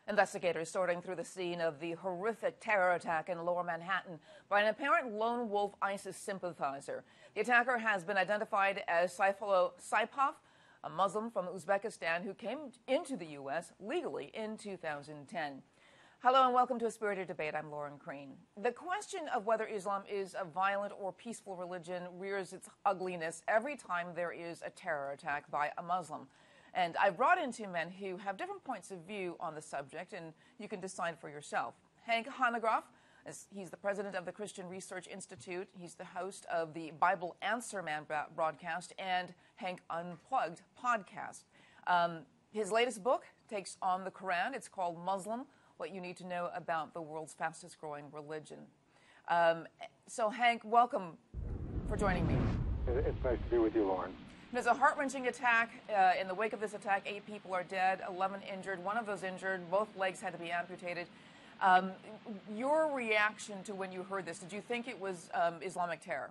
Investigators sorting through the scene of the horrific terror attack in Lower Manhattan by an apparent lone wolf ISIS sympathizer. The attacker has been identified as Saipov, a Muslim from Uzbekistan who came into the U.S. legally in 2010. Hello and welcome to A Spirited Debate. I'm Lauren Crean. The question of whether Islam is a violent or peaceful religion rears its ugliness every time there is a terror attack by a Muslim. And I've brought in two men who have different points of view on the subject, and you can decide for yourself. Hank Hanegraaff, he's the president of the Christian Research Institute. He's the host of the Bible Answer Man broadcast and Hank Unplugged podcast. His latest book takes on the Quran. It's called Muslim, What You Need to Know About the World's Fastest Growing Religion. So, Hank, welcome for joining me. It's nice to be with you, Lauren. There's a heart-wrenching attack. In the wake of this attack, 8 people are dead, 11 injured. One of those injured, both legs had to be amputated. Your reaction to when you heard this, did you think it was Islamic terror?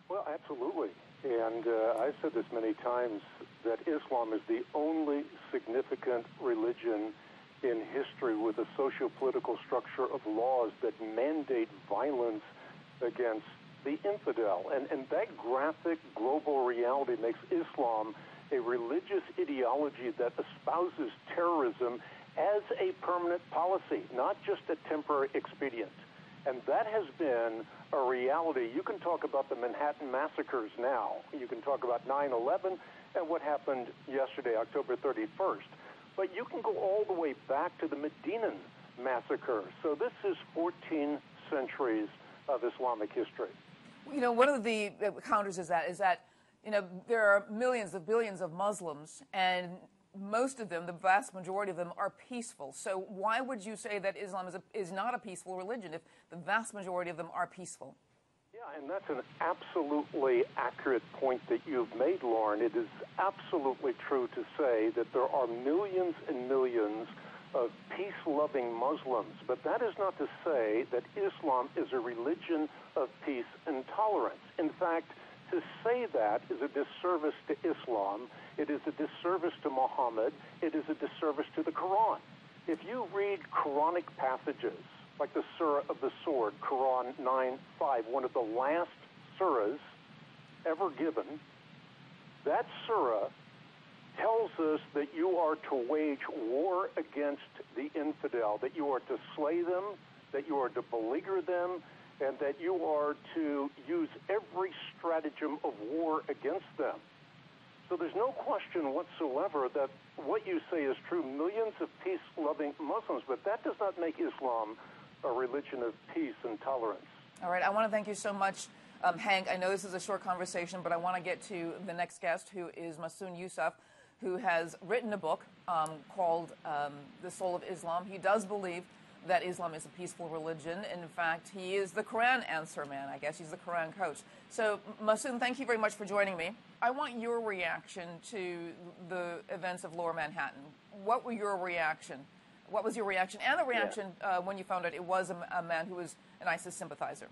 Well, absolutely. And I've said this many times, that Islam is the only significant religion in history with a socio-political structure of laws that mandate violence against the infidel. And that graphic global reality makes Islam a religious ideology that espouses terrorism as a permanent policy, not just a temporary expedient. And that has been a reality. You can talk about the Manhattan massacres now. You can talk about 9/11 and what happened yesterday, October 31st. But you can go all the way back to the Medinan massacre. So this is 14 centuries of Islamic history. You know, one of the counters is that, you know, there are millions of billions of Muslims, and most of them, the vast majority of them, are peaceful. So why would you say that Islam is not a peaceful religion if the vast majority of them are peaceful? Yeah, and that's an absolutely accurate point that you've made, Lauren. It is absolutely true to say that there are millions and millions of peace-loving Muslims, but that is not to say that Islam is a religion of peace and tolerance. In fact, to say that is a disservice to Islam. It is a disservice to Muhammad. It is a disservice to the Quran. If you read Quranic passages, like the Surah of the Sword, Quran 9:5, one of the last surahs ever given, that surah tells us that you are to wage war against the infidel, that you are to slay them, that you are to beleaguer them, and that you are to use every stratagem of war against them. So there's no question whatsoever that what you say is true. Millions of peace-loving Muslims, but that does not make Islam a religion of peace and tolerance. All right, I want to thank you so much, Hank. I know this is a short conversation, but I want to get to the next guest, who is Mamoon Yusaf, who has written a book called The Soul of Islam. He does believe that Islam is a peaceful religion. In fact, he is the Quran answer man. I guess he's the Quran coach. So, Mamoon, thank you very much for joining me. I want your reaction to the events of Lower Manhattan. What were your reaction? What was your reaction and the reaction when you found out it was a man who was an ISIS sympathizer?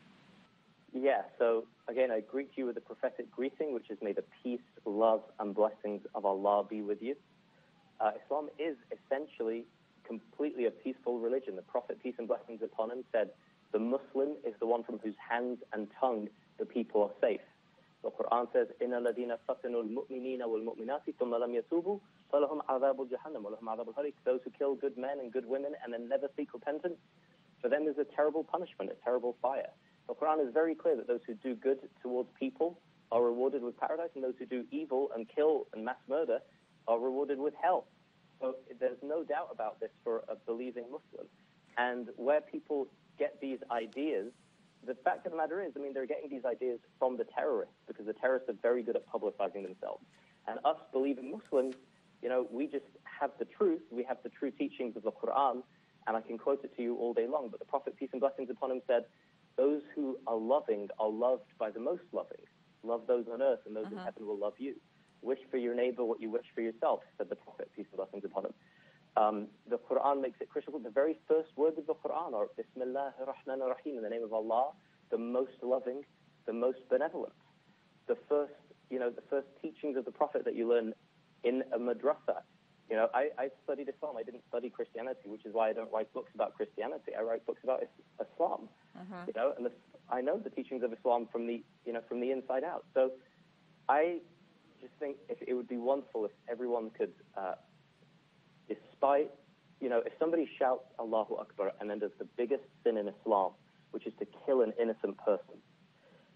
Yeah, so again, I greet you with the prophetic greeting, which is may the peace, love, and blessings of Allah be with you. Islam is essentially completely a peaceful religion. The Prophet, peace and blessings upon him, said, the Muslim is the one from whose hands and tongue the people are safe. The Quran says, إِنَّ الَّذِينَ فَتَنُوا الْمُؤْمِنِينَ وَالْمُؤْمِنَاتِ ثُمَّ لَمْ يَتُوبُوا فَلَهُمْ عَذَابُ جَهَنَّمَ وَلَهُمْ عَذَابُ الْحَرِيقِ. Those who kill good men and good women and then never seek repentance, for them is a terrible punishment, a terrible fire. The Quran is very clear that those who do good towards people are rewarded with paradise, and those who do evil and kill and mass murder are rewarded with hell. So there's no doubt about this for a believing Muslim. And where people get these ideas, the fact of the matter is, I mean, they're getting these ideas from the terrorists, because the terrorists are very good at publicizing themselves. And us believing Muslims, you know, we just have the truth. We have the true teachings of the Quran, and I can quote it to you all day long. But the Prophet, peace and blessings upon him, said, those who are loving are loved by the most loving. Love those on earth, and those in heaven will love you. Wish for your neighbor what you wish for yourself, said the Prophet, peace and blessings upon him. The Quran makes it crystal clear. The very first words of the Quran are Bismillah ar-Rahman ar-Rahim, in the name of Allah, the most loving, the most benevolent. The first teachings of the Prophet that you learn in a madrasa You know, I studied Islam. I didn't study Christianity, which is why I don't write books about Christianity. I write books about Islam. You know, and I know the teachings of Islam from the inside out. So I just think it would be wonderful if everyone could, despite, you know, if somebody shouts Allahu Akbar and then does the biggest sin in Islam, which is to kill an innocent person,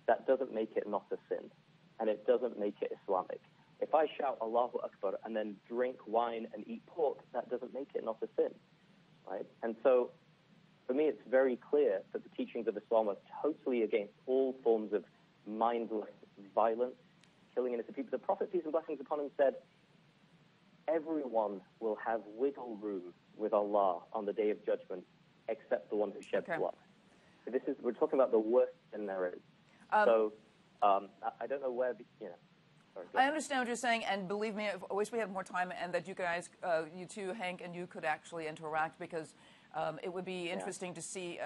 that doesn't make it not a sin, and it doesn't make it Islamic. If I shout Allahu Akbar and then drink wine and eat pork, that doesn't make it not a sin, right? And so, for me, it's very clear that the teachings of Islam are totally against all forms of mindless violence, killing innocent people. The Prophet, peace and blessings upon him, said, everyone will have wiggle room with Allah on the Day of Judgment, except the one who sheds blood. We're talking about the worst sin there is. I don't know where, you know. I understand what you're saying, and believe me, I wish we had more time and that you guys, you two, Hank, and you could actually interact, because it would be interesting to see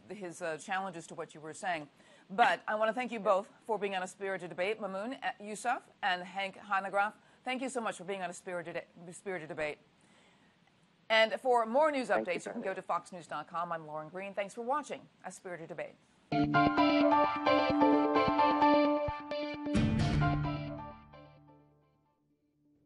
his challenges to what you were saying. But I want to thank you both for being on A Spirited Debate, Mamoon Yusaf and Hank Hanegraaff. Thank you so much for being on A Spirited Debate. And for more news updates, you can go to foxnews.com. I'm Lauren Green. Thanks for watching A Spirited Debate.